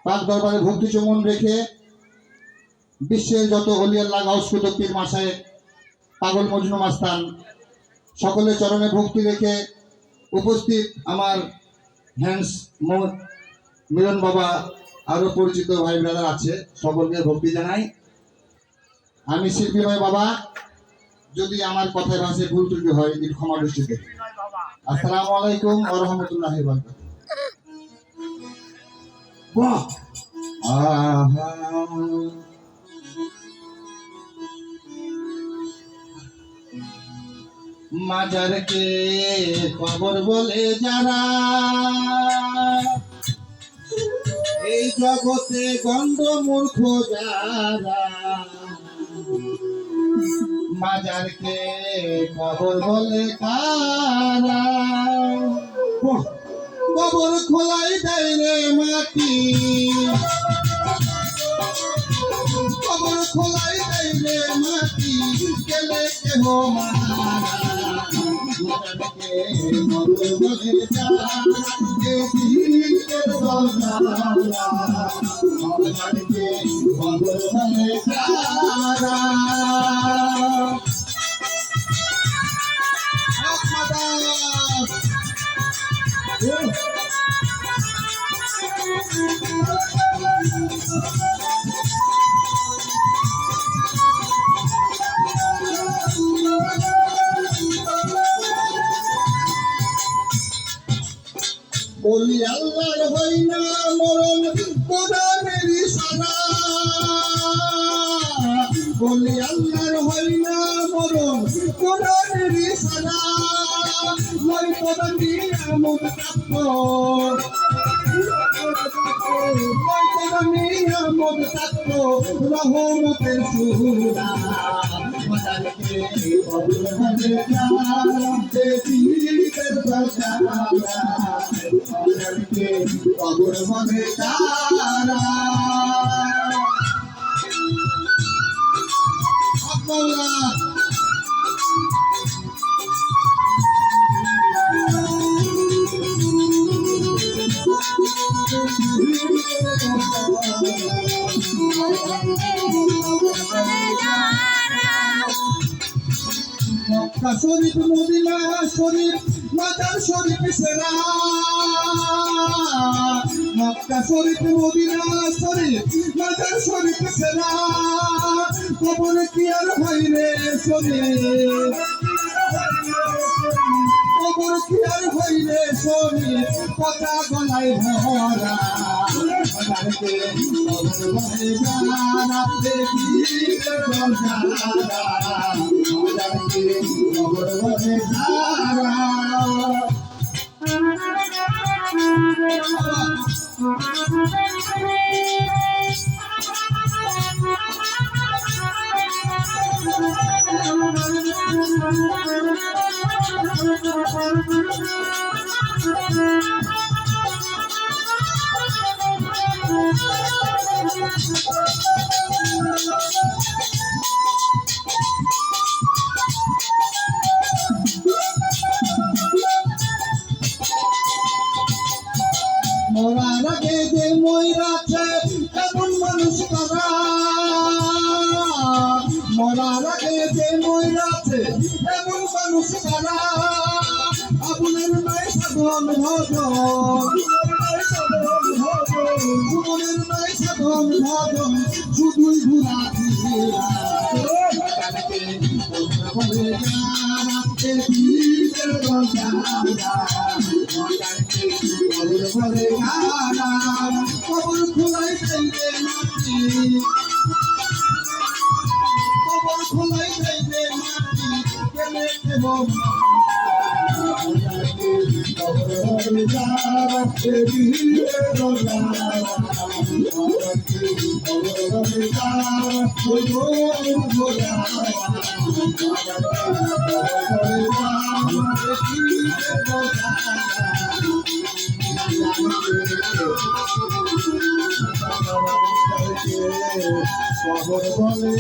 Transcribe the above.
পাক দরবারে ভক্তি চুমন রেখে বিশ্বের যত অলিয়াল্লাহ গাউস কুতুব পীর মাশায়েখ পাগল মজনু মাস্তান সকলের চরণে ভক্তি রেখে উপস্থিত আমার হ্যান্ডস মিলন বাবা আরো পরিচিত ভাই ব্রাদার আছে, সকলকে ভক্তি জানাই। আমি শিল্পী ভাই বাবা, যদি আমার কথায় ভাষায় ভুল ত্রুটি হয় এর ক্ষমা দৃষ্টিতে। আসসালামু আলাইকুম ওয়া রাহমাতুল্লাহি ওয়া বারাকাতুহু। বাহ আহা মাজারকে কবর বলে যারা, এই জগতে গন্ধ মূর্খ যারা, মাজারকে কবর বলে কারা। কবর খোলাই দেয় রে মাটি, কবর খোলাই দেয় রে মাটি, গেলে কেহ মারা। মাজারকে কবর বলে যারা, মাজারকে কবর বলে কারা। বলি আল্লাহর হয় না মরণ কোরআনের ইশারা, বলি আল্লাহর হয় না মরণ কোরআনের ইশারা। লয় কোরআন নিয়ামত প্রাপ্ত, লয় কোরআন নিয়ামত প্রাপ্ত রহমতের সুরা। মাজারকে কবর বলে যারা, পীরের বাজারা, মাজারকে কবর বলে যারা। আল্লাহ মক্কা শরীফ মদিনা শরীফ মাজার শরীফ সেরা, মক্কা শরীফ মদিনা শরীফ মাজার শরীফ সেরা। কবর কি আর হয় রে শরীফ, কবর কি আর হয় রে শরীফ, কথা গলায় ভরা। মাজারকে কবর বলে যারা, পীরের বাজারা, মাজারকে কবর বলে যারা। মরার আগে যে ময়রাছে এমন মানুষ কারা, মরার আগে যে ময়রাছে এমন মানুষ কারা। আগুনের নাই সাধন ভজন, জীবনের নাই সাধন ভজন, শুধুই ঘুরা ফিরা। মাজারকে কবর বলে যারা, পীরের বাজারা, মাজারকে কবর বলে যারা। কবর খোলাই দেয় রে মাটি, কবর খোলাই দেয় রে মাটি, গেলে কেহ মাজারকে কবর বলে যারা, পীরের বাজারা, মাজারকে কবর বলে যারা। ওই মন ভোলা মাজারকে কবর বলে যারা, পীরের বাজারা, কবর বলে